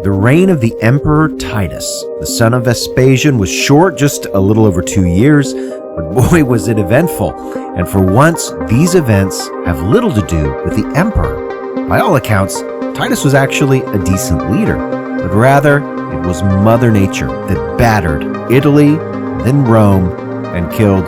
The reign of the Emperor Titus, the son of Vespasian, was short, just a little over 2 years, but boy was it eventful. And for once, these events have little to do with the emperor. By all accounts, Titus was actually a decent leader, but rather it was Mother Nature that battered Italy, then Rome, and killed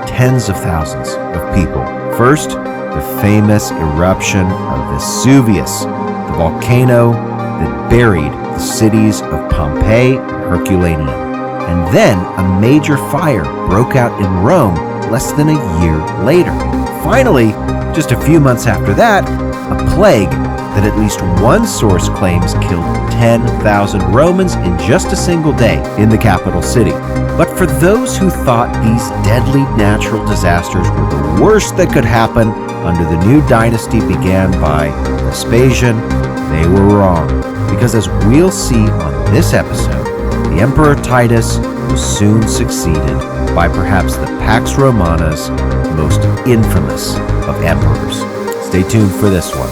tens of thousands of people. First, the famous eruption of Vesuvius, the volcano that buried the cities of Pompeii and Herculaneum. And then a major fire broke out in Rome less than a year later. Finally, just a few months after that, a plague that at least one source claims killed 10,000 Romans in just a single day in the capital city. But for those who thought these deadly natural disasters were the worst that could happen under the new dynasty began by Vespasian, they were wrong. Because as we'll see on this episode, the Emperor Titus was soon succeeded by perhaps the Pax Romana's most infamous of emperors. Stay tuned for this one.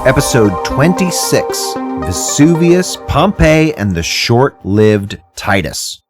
Episode 26, Vesuvius, Pompeii, and the Short-Lived Titus.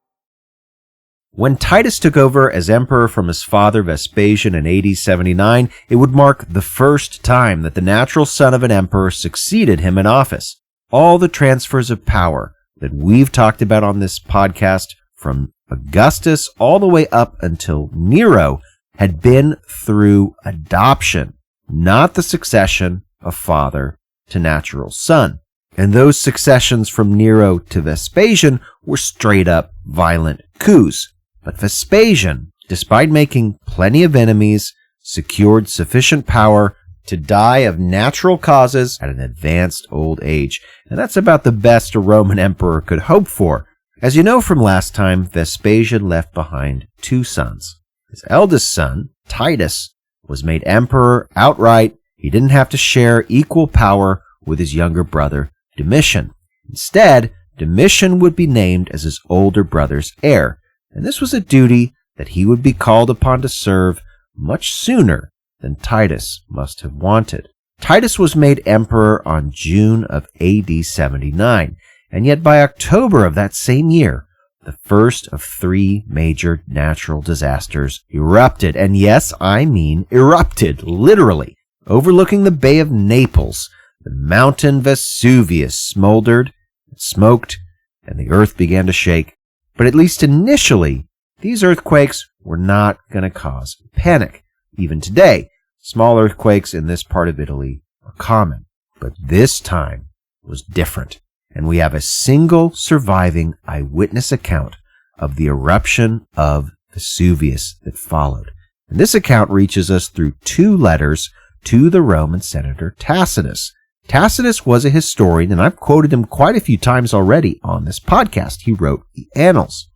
When Titus took over as emperor from his father Vespasian in AD 79, it would mark the first time that the natural son of an emperor succeeded him in office. All the transfers of power that we've talked about on this podcast, from Augustus all the way up until Nero, had been through adoption, not the succession of father to natural son. And those successions from Nero to Vespasian were straight up violent coups. But Vespasian, despite making plenty of enemies, secured sufficient power to die of natural causes at an advanced old age. And that's about the best a Roman emperor could hope for. As you know from last time, Vespasian left behind 2 sons. His eldest son, Titus, was made emperor outright. He didn't have to share equal power with his younger brother, Domitian. Instead, Domitian would be named as his older brother's heir, and this was a duty that he would be called upon to serve much sooner than Titus must have wanted. Titus was made emperor on June of AD 79, and yet by October of that same year, the first of 3 major natural disasters erupted. And yes, I mean erupted, literally. Overlooking the Bay of Naples, the mountain Vesuvius smoldered, smoked, and the earth began to shake. But at least initially, these earthquakes were not going to cause panic. Even today, small earthquakes in this part of Italy are common. But this time was different, and we have a single surviving eyewitness account of the eruption of Vesuvius that followed. And this account reaches us through 2 letters to the Roman senator Tacitus. Tacitus was a historian, and I've quoted him quite a few times already on this podcast. He wrote the Annals.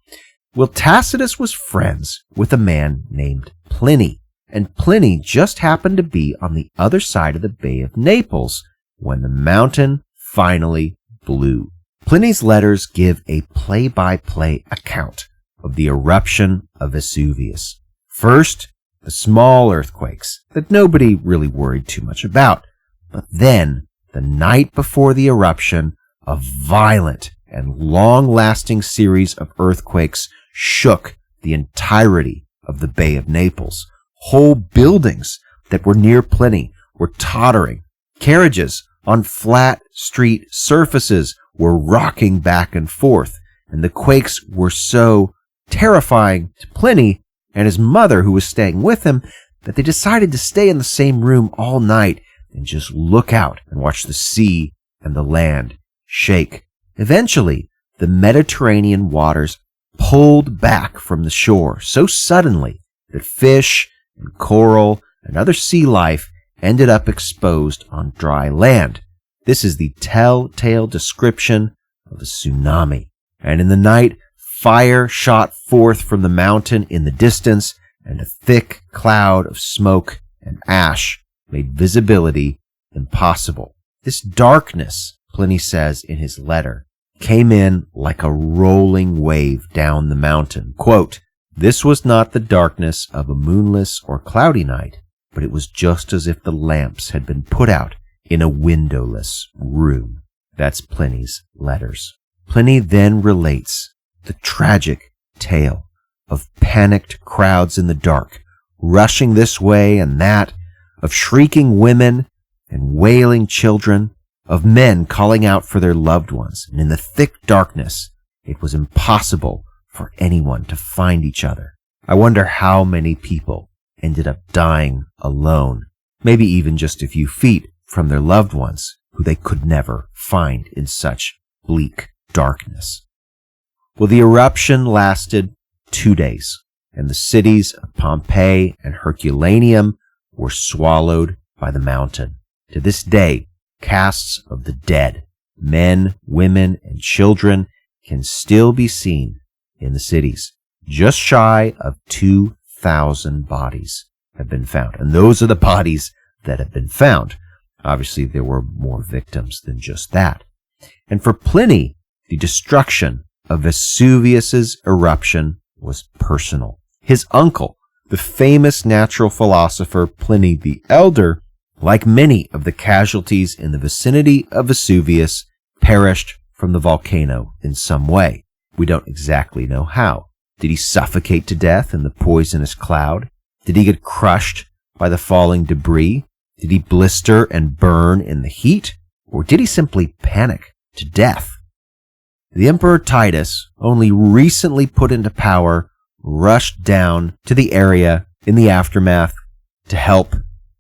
Well, Tacitus was friends with a man named Pliny, and Pliny just happened to be on the other side of the Bay of Naples when the mountain finally blew. Pliny's letters give a play-by-play account of the eruption of Vesuvius. First, the small earthquakes that nobody really worried too much about. But then, the night before the eruption, a violent and long-lasting series of earthquakes shook the entirety of the Bay of Naples. Whole buildings that were near Pliny were tottering. Carriages on flat street surfaces were rocking back and forth, and the quakes were so terrifying to Pliny and his mother, who was staying with him, that they decided to stay in the same room all night and just look out and watch the sea and the land shake. Eventually, the Mediterranean waters pulled back from the shore so suddenly that fish and coral and other sea life ended up exposed on dry land. This is the telltale description of a tsunami. And in the night, fire shot forth from the mountain in the distance, and a thick cloud of smoke and ash made visibility impossible. This darkness, Pliny says in his letter, came in like a rolling wave down the mountain. Quote, This was not the darkness of a moonless or cloudy night, but it was just as if the lamps had been put out in a windowless room. That's Pliny's letters. Pliny then relates the tragic tale of panicked crowds in the dark, rushing this way and that, of shrieking women and wailing children, of men calling out for their loved ones, and in the thick darkness, it was impossible for anyone to find each other. I wonder how many people ended up dying alone, maybe even just a few feet from their loved ones, who they could never find in such bleak darkness. Well, the eruption lasted 2 days, and the cities of Pompeii and Herculaneum were swallowed by the mountain. To this day, casts of the dead, men, women, and children, can still be seen in the cities. Just shy of 2,000 bodies have been found, and those are the bodies that have been found. Obviously, there were more victims than just that. And for Pliny, the destruction of Vesuvius's eruption was personal. His uncle, the famous natural philosopher Pliny the Elder, like many of the casualties in the vicinity of Vesuvius, perished from the volcano in some way. We don't exactly know how. Did he suffocate to death in the poisonous cloud? Did he get crushed by the falling debris? Did he blister and burn in the heat? Or did he simply panic to death? The Emperor Titus, only recently put into power, rushed down to the area in the aftermath to help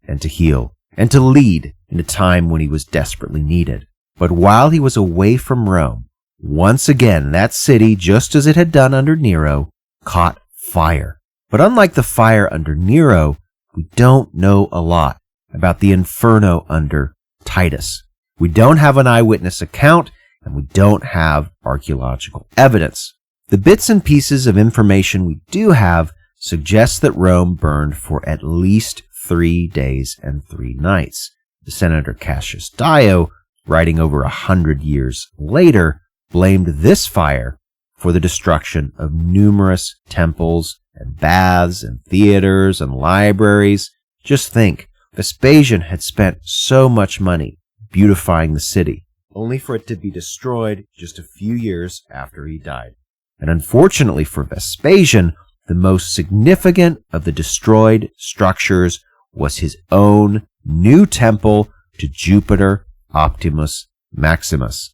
and to heal, and to lead in a time when he was desperately needed. But while he was away from Rome, once again that city, just as it had done under Nero, caught fire. But unlike the fire under Nero, we don't know a lot about the inferno under Titus. We don't have an eyewitness account, and we don't have archaeological evidence. The bits and pieces of information we do have suggest that Rome burned for at least 3 days and 3 nights. The Senator Cassius Dio, writing over 100 years later, blamed this fire for the destruction of numerous temples and baths and theaters and libraries. Just think, Vespasian had spent so much money beautifying the city, only for it to be destroyed just a few years after he died. And unfortunately for Vespasian, the most significant of the destroyed structures was his own new temple to Jupiter Optimus Maximus.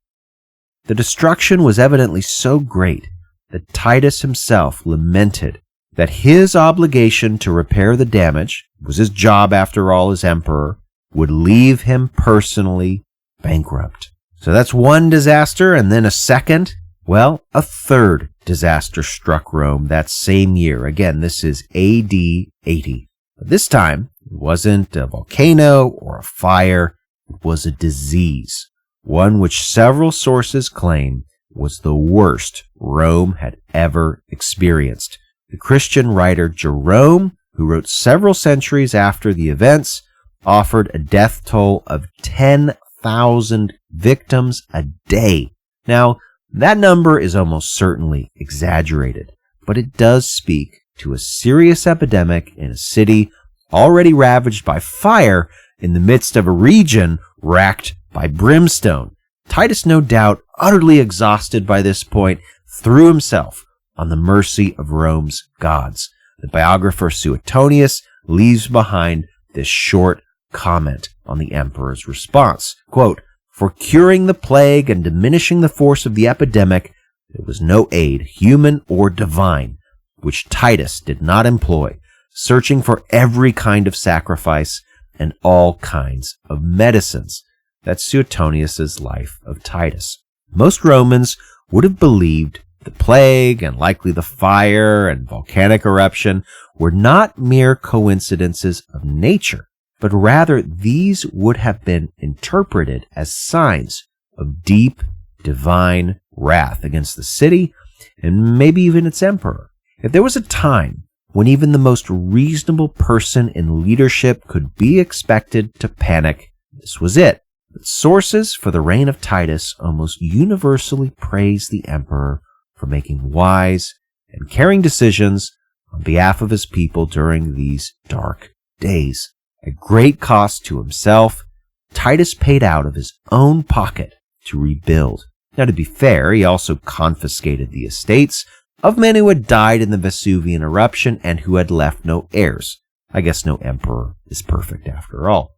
The destruction was evidently so great that Titus himself lamented that his obligation to repair the damage, was his job after all as emperor, would leave him personally bankrupt. So that's one disaster, and then a second. Well, a third disaster struck Rome that same year. Again, this is AD 80. But this time, it wasn't a volcano or a fire. It was a disease, one which several sources claim was the worst Rome had ever experienced. The Christian writer Jerome, who wrote several centuries after the events, offered a death toll of 10,000 victims a day. Now, that number is almost certainly exaggerated, but it does speak to a serious epidemic in a city already ravaged by fire in the midst of a region racked by brimstone. Titus, no doubt utterly exhausted by this point, threw himself on the mercy of Rome's gods. The biographer Suetonius leaves behind this short comment on the emperor's response. Quote, "For curing the plague and diminishing the force of the epidemic, there was no aid, human or divine, which Titus did not employ, searching for every kind of sacrifice and all kinds of medicines." That's Suetonius's life of Titus. Most Romans would have believed the plague and likely the fire and volcanic eruption were not mere coincidences of nature, but rather these would have been interpreted as signs of deep divine wrath against the city and maybe even its emperor. If there was a time when even the most reasonable person in leadership could be expected to panic, this was it. But sources for the reign of Titus almost universally praise the emperor for making wise and caring decisions on behalf of his people during these dark days. At great cost to himself, Titus paid out of his own pocket to rebuild. Now, to be fair, he also confiscated the estates of men who had died in the Vesuvian eruption and who had left no heirs. I guess no emperor is perfect after all.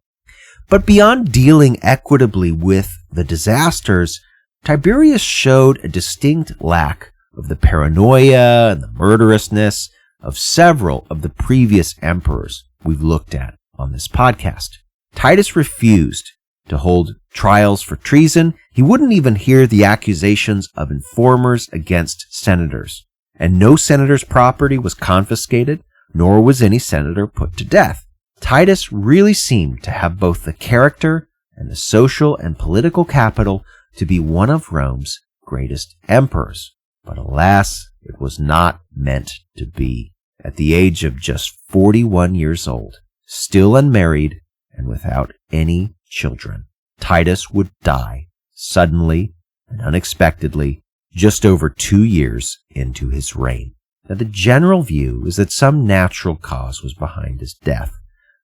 But beyond dealing equitably with the disasters, Tiberius showed a distinct lack of the paranoia and the murderousness of several of the previous emperors we've looked at on this podcast. Titus refused to hold trials for treason. He wouldn't even hear the accusations of informers against senators. And no senator's property was confiscated, nor was any senator put to death. Titus really seemed to have both the character and the social and political capital to be one of Rome's greatest emperors. But alas, it was not meant to be. At the age of just 41 years old, still unmarried and without any children, Titus would die suddenly and unexpectedly just over 2 years into his reign. Now, the general view is that some natural cause was behind his death.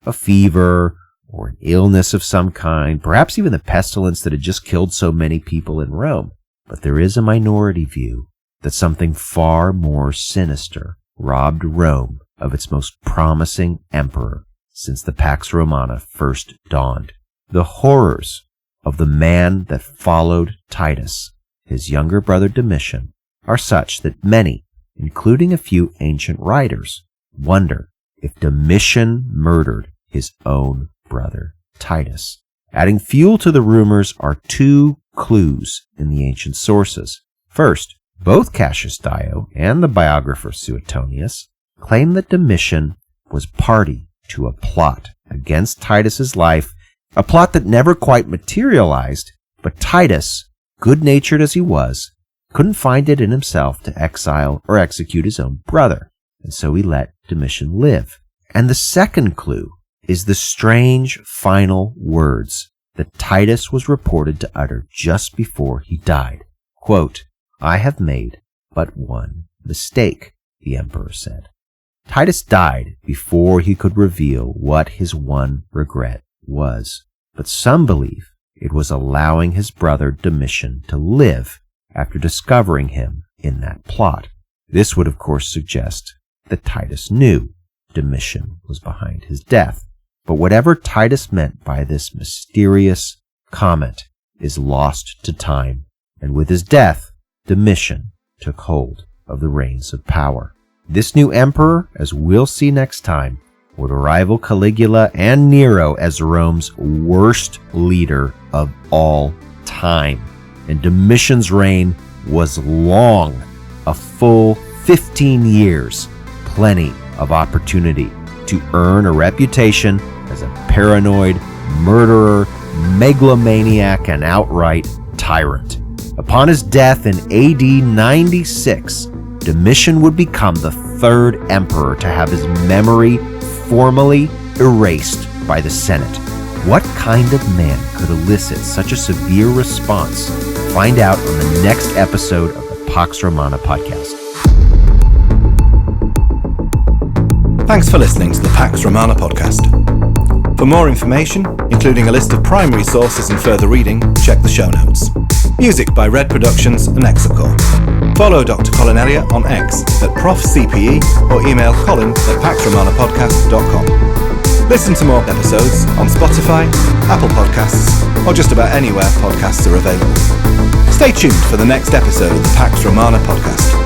A fever or an illness of some kind, perhaps even the pestilence that had just killed so many people in Rome. But there is a minority view that something far more sinister robbed Rome of its most promising emperor since the Pax Romana first dawned. The horrors of the man that followed Titus, his younger brother Domitian, are such that many, including a few ancient writers, wonder if Domitian murdered his own brother Titus. Adding fuel to the rumors are two clues in the ancient sources. First, both Cassius Dio and the biographer Suetonius claim that Domitian was party to a plot against Titus's life, a plot that never quite materialized, but Titus, good-natured as he was, couldn't find it in himself to exile or execute his own brother, and so he let Domitian live. And the second clue is the strange final words that Titus was reported to utter just before he died. Quote, "I have made but one mistake," the emperor said. Titus died before he could reveal what his one regret was, but some believe it was allowing his brother Domitian to live after discovering him in that plot. This would of course suggest that Titus knew Domitian was behind his death. But whatever Titus meant by this mysterious comment is lost to time, and with his death, Domitian took hold of the reins of power. This new emperor, as we'll see next time, would rival Caligula and Nero as Rome's worst leader of all time. And Domitian's reign was long, a full 15 years, plenty of opportunity to earn a reputation as a paranoid, murderer, megalomaniac, and outright tyrant. Upon his death in AD 96, Domitian would become the third emperor to have his memory formally erased by the Senate. What kind of man could elicit such a severe response? Find out on the next episode of the Pax Romana podcast. Thanks for listening to the Pax Romana podcast. For more information, including a list of primary sources and further reading, check the show notes. Music by Red Productions and Exocor. Follow Dr. Colin Elliott on X at ProfCPE or email colin@paxromanapodcast.com. Listen to more episodes on Spotify, Apple Podcasts, or just about anywhere podcasts are available. Stay tuned for the next episode of the Pax Romana podcast.